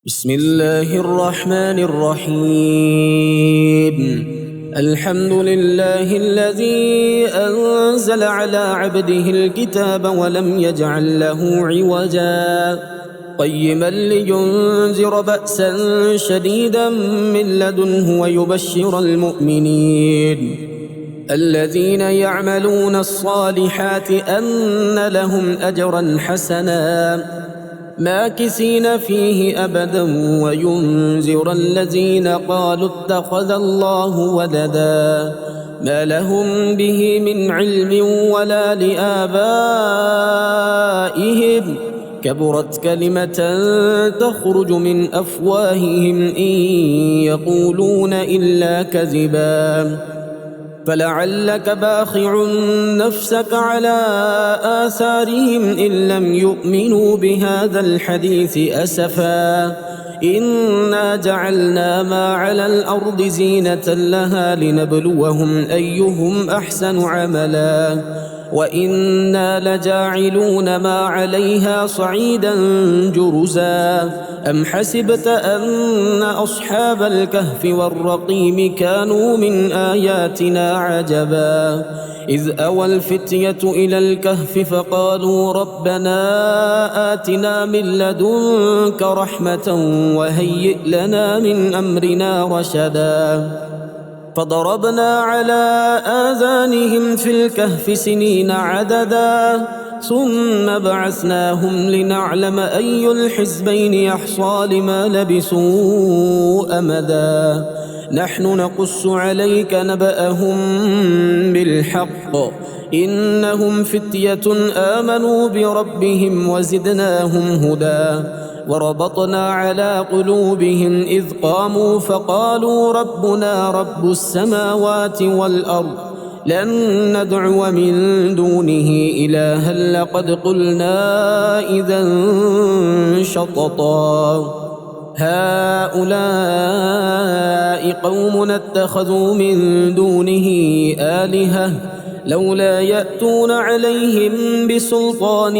بسم الله الرحمن الرحيم. الحمد لله الذي أنزل على عبده الكتاب ولم يجعل له عوجا قيما لينذر بأسا شديدا من لدنه ويبشر المؤمنين الذين يعملون الصالحات أن لهم أجرا حسنا ماكثين فيه أبدا وينذر الذين قالوا اتخذ الله ولدا ما لهم به من علم ولا لآبائهم كبرت كلمة تخرج من أفواههم إن يقولون إلا كذبا فلعلك باخع نفسك على آثارهم إن لم يؤمنوا بهذا الحديث أسفا إنا جعلنا ما على الأرض زينة لها لنبلوهم أيهم أحسن عملا وإنا لجاعلون ما عليها صعيدا جرزا أم حسبت أن أصحاب الكهف والرقيم كانوا من آياتنا عجبا إذ أوى الفتية إلى الكهف فقالوا ربنا آتنا من لدنك رحمة وهيئ لنا من أمرنا رشدا فضربنا على آذانهم في الكهف سنين عددا ثم بعثناهم لنعلم أي الحزبين يحصى لما لبثوا أمدا نحن نقص عليك نبأهم بالحق إنهم فتية آمنوا بربهم وزدناهم هدى وربطنا على قلوبهم إذ قاموا فقالوا ربنا رب السماوات والأرض لن ندعو من دونه إلها لقد قلنا إذا شططا هؤلاء قوم اتخذوا من دونه آلهة لولا يأتون عليهم بسلطان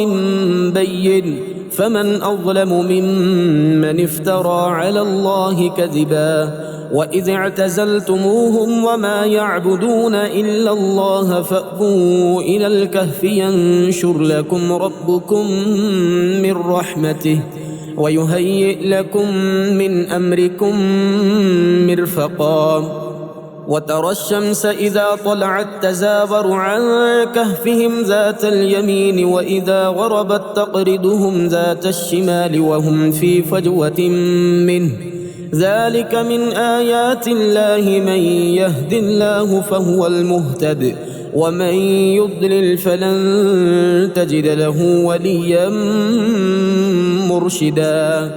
بين فمن أظلم ممن افترى على الله كذبا وإذ اعتزلتموهم وما يعبدون إلا الله فأووا إلى الكهف ينشر لكم ربكم من رحمته ويهيئ لكم من أمركم مرفقا وترى الشمس إذا طلعت تزاور عن كهفهم ذات اليمين وإذا غربت تقرضهم ذات الشمال وهم في فجوة منه ذلك من آيات الله من يهد الله فهو المهتد ومن يضلل فلن تجد له وليا مرشدا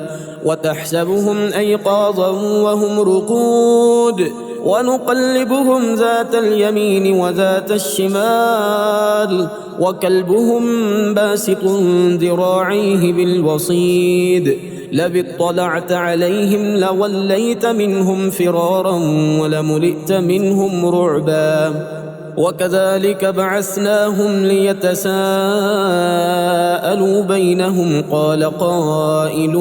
وتحسبهم أيقاظا وهم رقود ونقلبهم ذات اليمين وذات الشمال وكلبهم باسط ذراعيه بالوصيد لو اطلعت عليهم لوليت منهم فرارا ولملئت منهم رعبا وكذلك بعثناهم ليتساءلوا بينهم قال قائل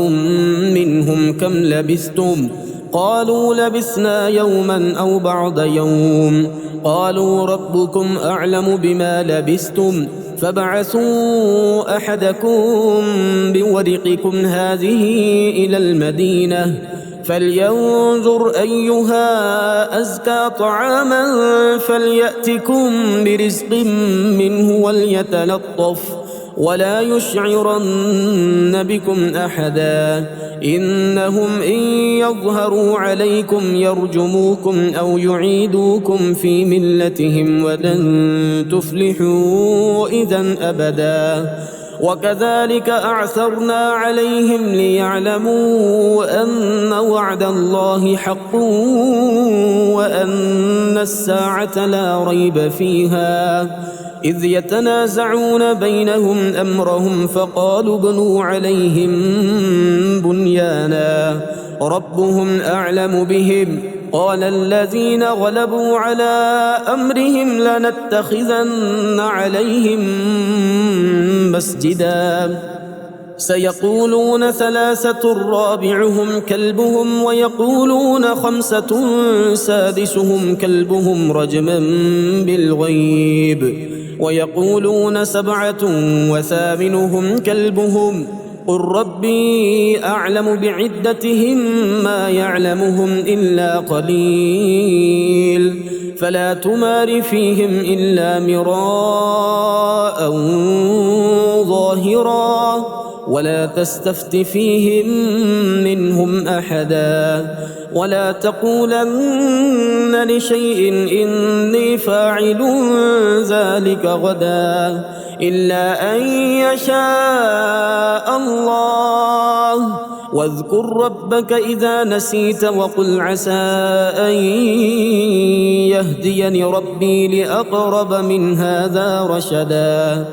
منهم كم لبثتم قالوا لبثنا يوما أو بعض يوم قالوا ربكم أعلم بما لبثتم فابعثوا أحدكم بورقكم هذه إلى المدينة فلينظر أيها أزكى طعاما فليأتكم برزق منه وليتلطف ولا يشعرن بكم أحدا إنهم إن يظهروا عليكم يرجموكم أو يعيدوكم في ملتهم ولن تفلحوا إذا أبدا وكذلك أعثرنا عليهم ليعلموا أن وعد الله حق وأن الساعة لا ريب فيها إذ يتنازعون بينهم أمرهم فقالوا ابنوا عليهم بنيانا ربهم أعلم بهم قال الذين غلبوا على أمرهم لنتخذن عليهم مسجدا سيقولون 3 رابعهم كلبهم ويقولون 5 سادسهم كلبهم رجما بالغيب ويقولون 7 وثامنهم كلبهم قل ربي أعلم بعدتهم ما يعلمهم إلا قليل فلا تمار فيهم إلا مراء ظاهرا ولا تستفت فيهم منهم أحدا ولا تقولن لشيء إني فاعل ذلك غدا إلا أن يشاء الله واذكر ربك إذا نسيت وقل عسى أن يهديني ربي لأقرب من هذا رشدا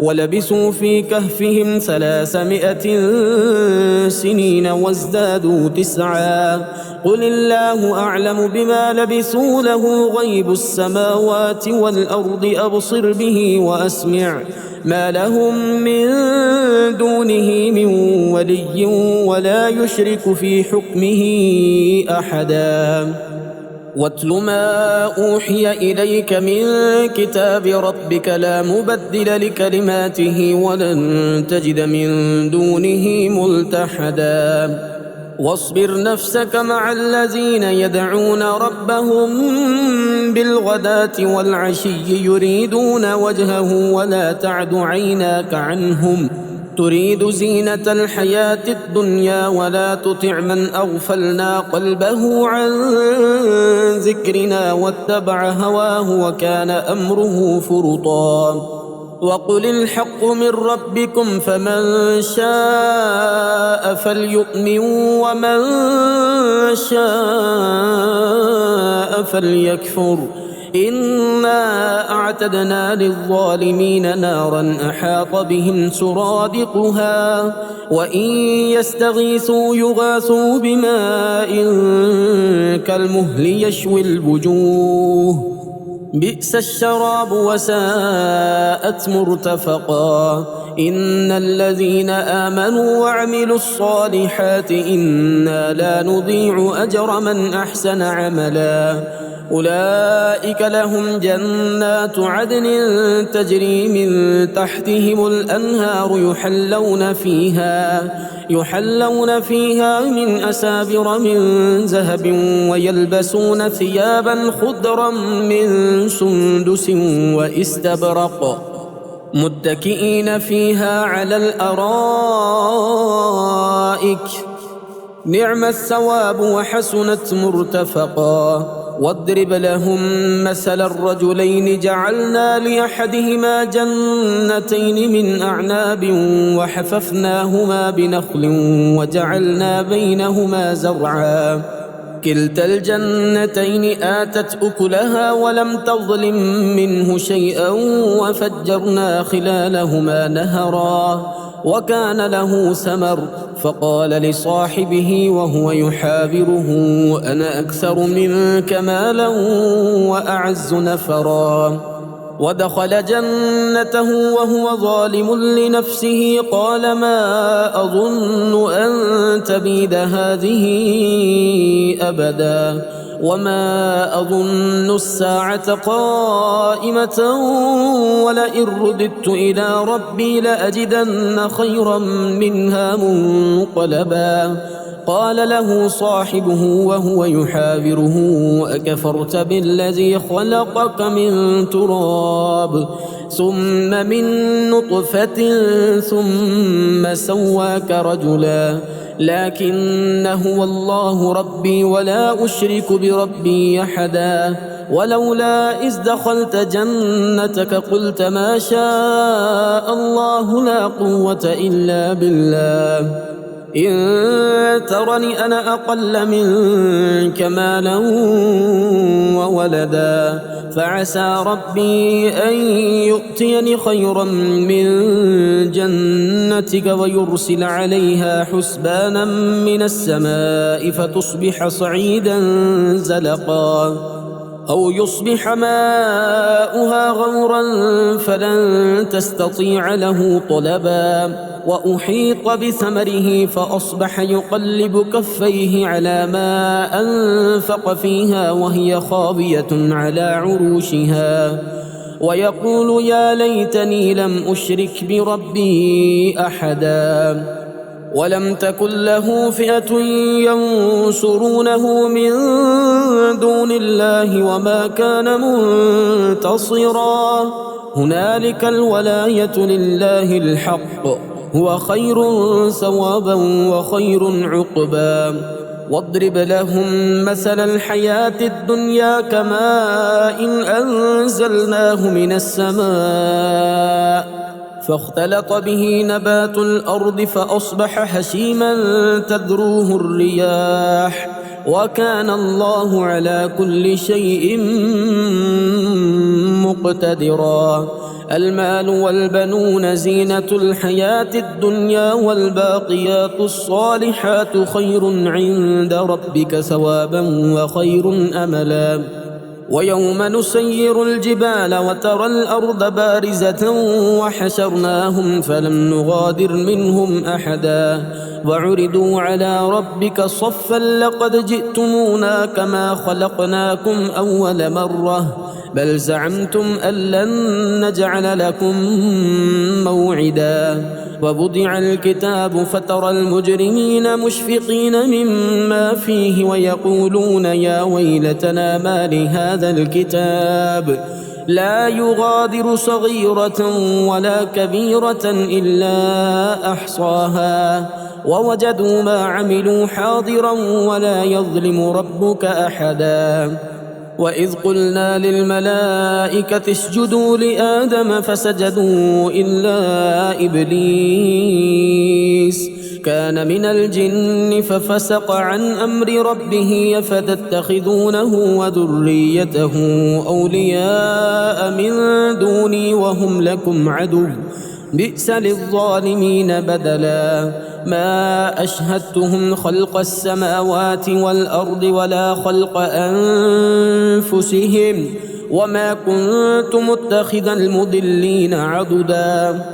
ولبثوا في كهفهم 300 سنين وازدادوا 9 قل الله أعلم بما لبثوا له غيب السماوات والأرض أبصر به وأسمع ما لهم من دونه من ولي ولا يشرك في حكمه أحدا واتل ما أوحي إليك من كتاب ربك لا مبدل لكلماته ولن تجد من دونه ملتحدا واصبر نفسك مع الذين يدعون ربهم بالغداة والعشي يريدون وجهه ولا تعد عيناك عنهم تريد زينة الحياة الدنيا ولا تطع من أغفلنا قلبه عن ذكرنا واتبع هواه وكان أمره فرطا وقل الحق من ربكم فمن شاء فليؤمن ومن شاء فليكفر إنا أعتدنا للظالمين نارا أحاط بهم سرادقها وإن يستغيثوا يغاثوا بماء كالمهل يشوي الوجوه بئس الشراب وساءت مرتفقا إن الذين آمنوا وعملوا الصالحات إنا لا نضيع أجر من أحسن عملا أولئك لهم جنات عدن تجري من تحتهم الأنهار يحلون فيها من أسابر من ذهب ويلبسون ثيابا خضرا من سندس واستبرق متكئين فيها على الأرائك نعم الثواب وحسنت مرتفقا واضرب لهم مثل الرجلين جعلنا لأحدهما جنتين من أعناب وحففناهما بنخل وجعلنا بينهما زرعا كلتا الجنتين آتت أكلها ولم تظلم منه شيئا وفجرنا خلالهما نهرا وكان له ثمر فقال لصاحبه وهو يحاوره أنا أكثر منك مالا وأعز نفرا ودخل جنته وهو ظالم لنفسه قال ما أظن أن تبيد هذه أبدا وما أظن الساعة قائمة ولئن رددت إلى ربي لأجدن خيرا منها منقلبا قال له صاحبه وهو يحاوره أكفرت بالذي خلقك من تراب ثم من نطفة ثم سواك رجلا لكن هو الله ربي ولا أشرك بربي أحدا ولولا إذ دخلت جنتك قلت ما شاء الله لا قوة إلا بالله إن ترني أنا أقل منك مالا وولدا فعسى ربي أن يؤتيني خيرا من جنتك ويرسل عليها حسبانا من السماء فتصبح صعيدا زلقا أو يصبح ماؤها غورا فلن تستطيع له طلبا وأحيط بثمره فأصبح يقلب كفيه على ما أنفق فيها وهي خاوية على عروشها ويقول يا ليتني لم أشرك بربي أحدا ولم تكن له فئة ينصرونه من دون الله وما كان منتصرا هنالك الولاية لله الحق هو خير ثوابا وخير عقبا واضرب لهم مثل الحياة الدنيا كماء إن أنزلناه من السماء فاختلط به نبات الأرض فأصبح هشيما تذروه الرياح وكان الله على كل شيء مقتدرا المال والبنون زينة الحياة الدنيا والباقيات الصالحات خير عند ربك ثوابا وخير أملا ويوم نسير الجبال وترى الأرض بارزة وحشرناهم فلم نغادر منهم أحدا وعرضوا على ربك صفا لقد جئتمونا كما خلقناكم أول مرة بل زعمتم أن لن نجعل لكم موعدا ووضع الكتاب فترى المجرمين مشفقين مما فيه ويقولون يا ويلتنا ما لهذا الكتاب لا يغادر صغيرة ولا كبيرة إلا أحصاها ووجدوا ما عملوا حاضرا ولا يظلم ربك أحدا وإذ قلنا للملائكة اسجدوا لآدم فسجدوا إلا إبليس كان من الجن ففسق عن أمر ربه أفتتخذونه وذريته أولياء من دوني وهم لكم عدو بئس للظالمين بدلا ما أشهدتهم خلق السماوات والأرض ولا خلق أنفسهم وما كنت متخذ المضلين عضدا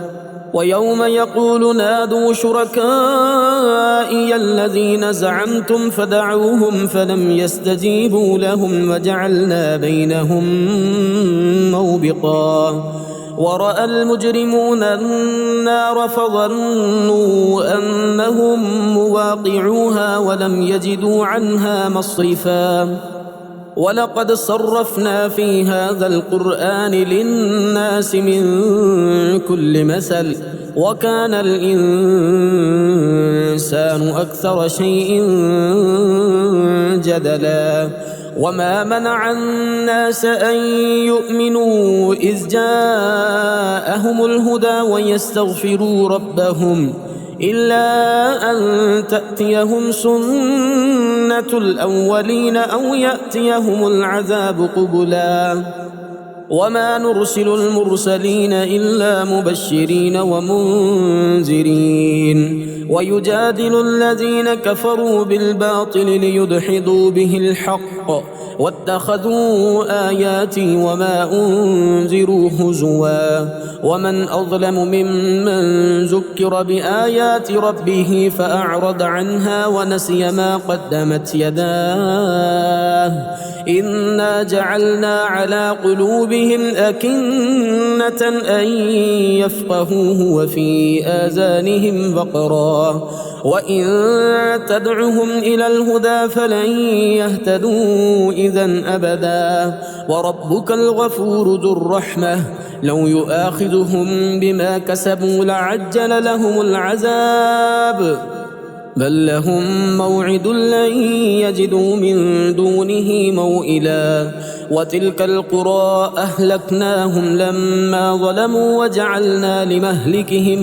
ويوم يقول نادوا شركائي الذين زعمتم فدعوهم فلم يستجيبوا لهم وجعلنا بينهم موبقا ورأى المجرمون النار فظنوا أنهم مواقعوها ولم يجدوا عنها مصرفا ولقد صرفنا في هذا القرآن للناس من كل مثل وكان الإنسان أكثر شيء جدلا وما منع الناس أن يؤمنوا إذ جاءهم الهدى ويستغفروا ربهم إلا أن تأتيهم سنة الأولين أو يأتيهم العذاب قبلا وما نرسل المرسلين إلا مبشرين ومنذرين ويجادل الذين كفروا بالباطل ليدحضوا به الحق واتخذوا آياتي وما أنذروا هزوا ومن أظلم ممن ذكر بآيات ربه فأعرض عنها ونسي ما قدمت يداه إنا جعلنا على قلوبهم أكنة أن يفقهوه وفي آذانهم وقرا وإن تدعهم إلى الهدى فلن يهتدوا إذا أبدا وربك الغفور ذو الرحمة لو يؤاخذهم بما كسبوا لعجل لهم العذاب بل لهم موعد لن يجدوا من دونه موئلا وتلك القرى أهلكناهم لما ظلموا وجعلنا لمهلكهم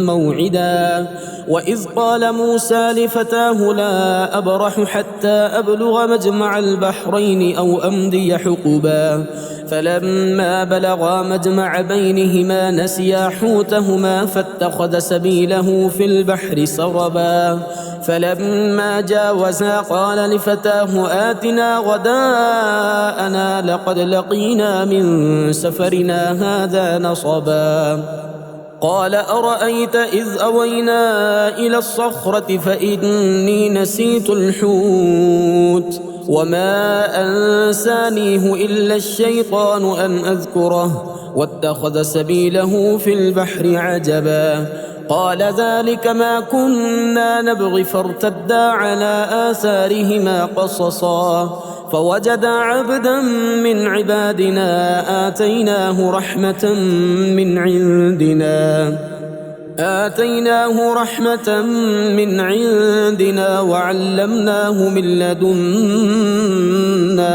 موعدا وإذ قال موسى لفتاه لا أبرح حتى أبلغ مجمع البحرين أو أمضي حقبا فلما بلغا مجمع بينهما نسيا حوتهما فاتخذ سبيله في البحر سربا فلما جاوزا قال لفتاه آتنا غداءنا لقد لقينا من سفرنا هذا نصبا قال أرأيت إذ أوينا إلى الصخرة فإني نسيت الحوت وما أنسانيه إلا الشيطان أن أذكره واتخذ سبيله في البحر عجبا قال ذلك ما كنا نبغي فارتدا على آثارهما قصصا فوجدا عبدا من عبادنا آتيناه رحمة من عندنا وعلمناه من لدنا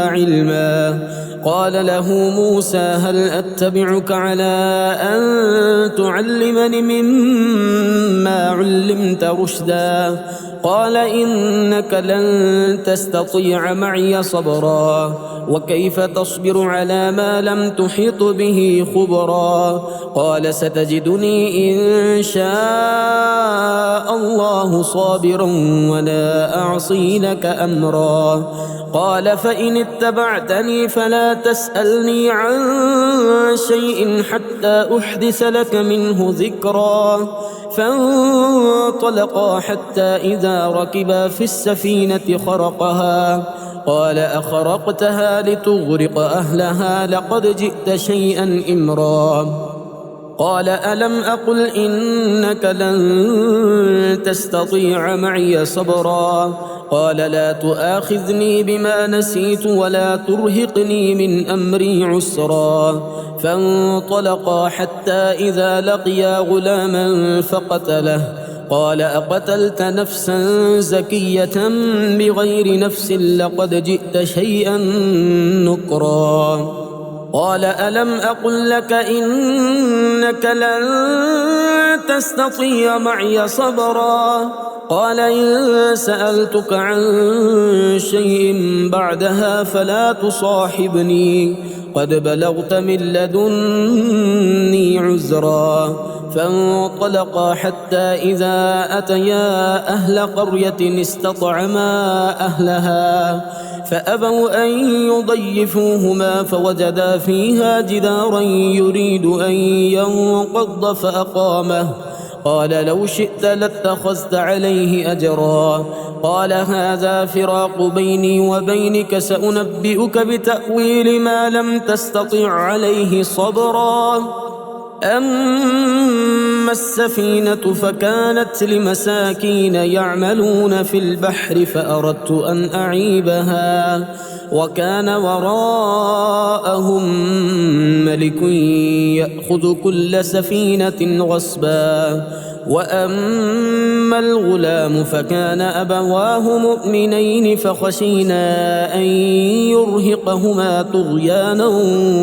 علما قال له موسى هل أتبعك على أن تعلمني مما علمت رشدا قال إنك لن تستطيع معي صبرا وكيف تصبر على ما لم تحط به خبرا قال ستجدني إن شاء الله صابرا ولا أعصي لك أمرا قال فإن اتبعتني فلا تسألني عن شيء حتى أحدث لك منه ذكرا فانطلقا حتى إذا ركبا في السفينة خرقها قال أخرقتها لتغرق أهلها لقد جئت شيئا إمرا قال ألم أقل إنك لن تستطيع معي صبرا قال لا تؤاخذني بما نسيت ولا ترهقني من أمري عسرا فانطلقا حتى إذا لقيا غلاما فقتله قال أقتلت نفسا زكية بغير نفس لقد جئت شيئا نكرا قال ألم أقل لك إنك لن تستطيع معي صبرا قال إن سألتك عن شيء بعدها فلا تصاحبني قد بلغت من لدني عذرا فانطلقا حتى إذا أتيا أهل قرية استطعما أهلها فأبوا أن يضيفوهما فوجدا فيها جدارا يريد أن ينقض فأقامه قال لو شئت لاتخذت عليه أجرا قال هذا فراق بيني وبينك سأنبئك بتأويل ما لم تستطع عليه صبرا أما السفينة فكانت لمساكين يعملون في البحر فأردت أن أعيبها وكان وراءهم ملك يأخذ كل سفينة غصبا وأما الغلام فكان أبواه مؤمنين فخشينا أن يرهقهما طغيانا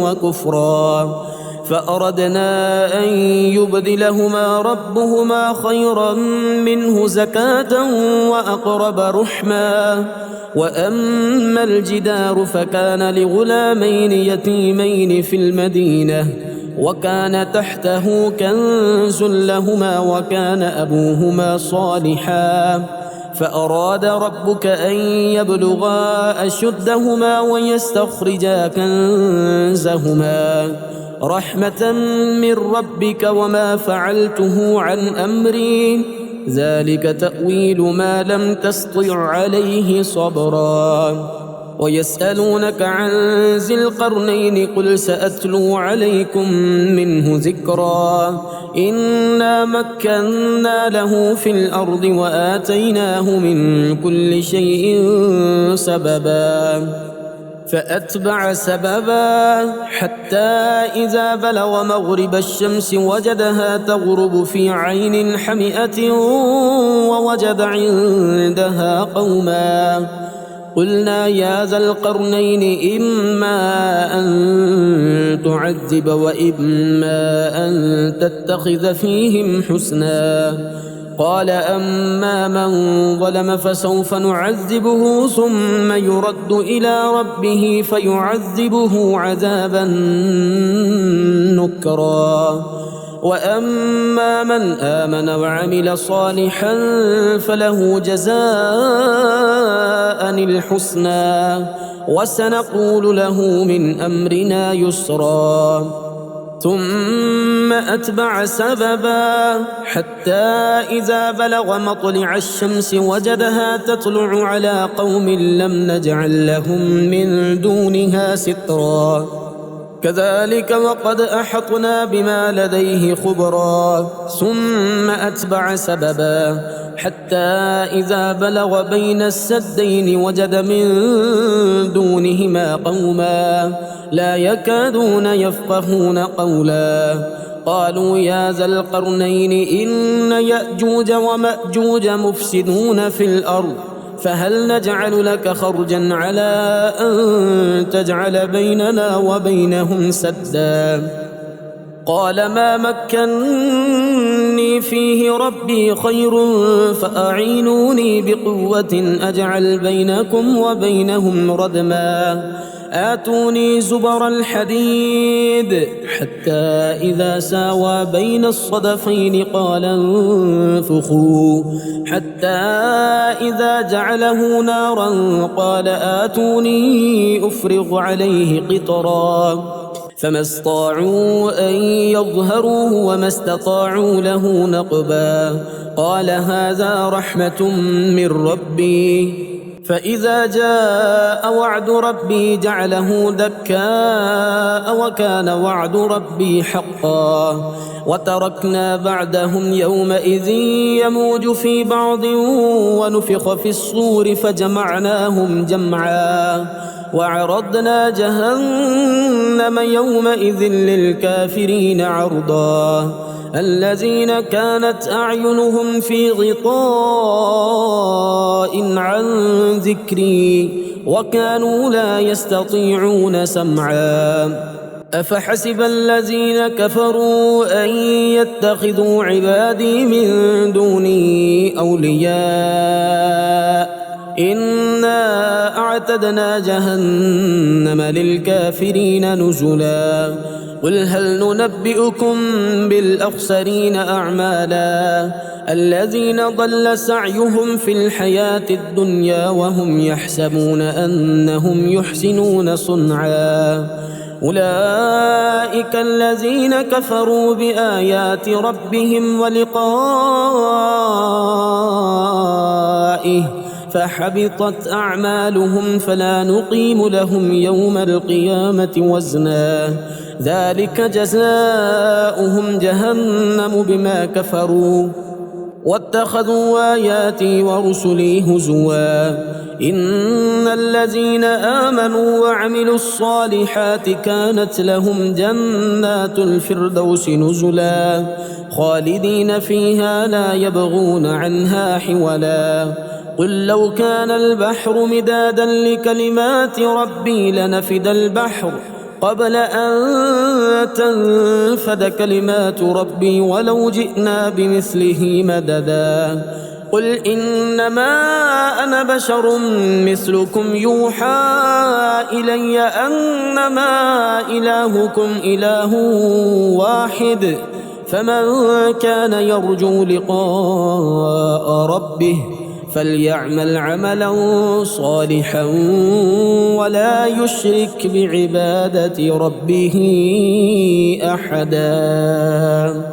وكفرا فأردنا أن يبدلهما ربهما خيرا منه زكاة وأقرب رحما وأما الجدار فكان لغلامين يتيمين في المدينة وكان تحته كنز لهما وكان أبوهما صالحا فأراد ربك أن يبلغا أشدهما ويستخرجا كنزهما رحمة من ربك وما فعلته عن أمري ذلك تأويل ما لم تسطع عليه صبرا ويسألونك عن ذي القرنين قل سأتلو عليكم منه ذكرا إنا مكنا له في الأرض وآتيناه من كل شيء سببا فأتبع سببا حتى إذا بلغ مغرب الشمس وجدها تغرب في عين حمئة ووجد عندها قوما قلنا يا ذا القرنين إما أن تعذب وإما أن تتخذ فيهم حسنا قال أما من ظلم فسوف نعذبه ثم يرد إلى ربه فيعذبه عذابا نكرا وأما من آمن وعمل صالحا فله جزاء الحسنى وسنقول له من أمرنا يسرا ثم أتبع سببا حتى إذا بلغ مطلع الشمس وجدها تطلع على قوم لم نجعل لهم من دونها سترا كذلك وقد أحطنا بما لديه خبرا ثم أتبع سببا حتى إذا بلغ بين السدين وجد من دونهما قوما لا يكادون يفقهون قولا قالوا يا ذا القرنين إن يأجوج ومأجوج مفسدون في الأرض فهل نجعل لك خرجا على أن تجعل بيننا وبينهم سدا قال ما مكنني فيه ربي خير فأعينوني بقوة أجعل بينكم وبينهم ردما آتوني زبر الحديد حتى إذا ساوى بين الصدفين قال انفخوا حتى إذا جعله نارا قال آتوني أفرغ عليه قطرا فما استطاعوا أن يظهروه وما استطاعوا له نقبا قال هذا رحمة من ربي فإذا جاء وعد ربي جعله دكاء وكان وعد ربي حقا وتركنا بعدهم يومئذ يموج في بعض ونفخ في الصور فجمعناهم جمعا وعرضنا جهنم يومئذ للكافرين عرضا الذين كانت أعينهم في غطاء عن ذكري وكانوا لا يستطيعون سمعا أفحسب الذين كفروا أن يتخذوا عبادي من دوني أولياء إنا أعتدنا جهنم للكافرين نزلا قل هل ننبئكم بالأخسرين أعمالا الذين ضل سعيهم في الحياة الدنيا وهم يحسبون أنهم يحسنون صنعا أولئك الذين كفروا بآيات ربهم ولقائه فحبطت أعمالهم فلا نقيم لهم يوم القيامة وزنا ذلك جزاؤهم جهنم بما كفروا واتخذوا آياتي ورسلي هزوا إن الذين آمنوا وعملوا الصالحات كانت لهم جنات الفردوس نزلا خالدين فيها لا يبغون عنها حولا قل لو كان البحر مدادا لكلمات ربي لنفد البحر قبل أن تنفد كلمات ربي ولو جئنا بمثله مددا قل إنما أنا بشر مثلكم يوحى إلي أنما إلهكم إله واحد فمن كان يرجو لقاء ربه فليعمل عملا صالحا ولا يشرك بعبادة ربه أحدا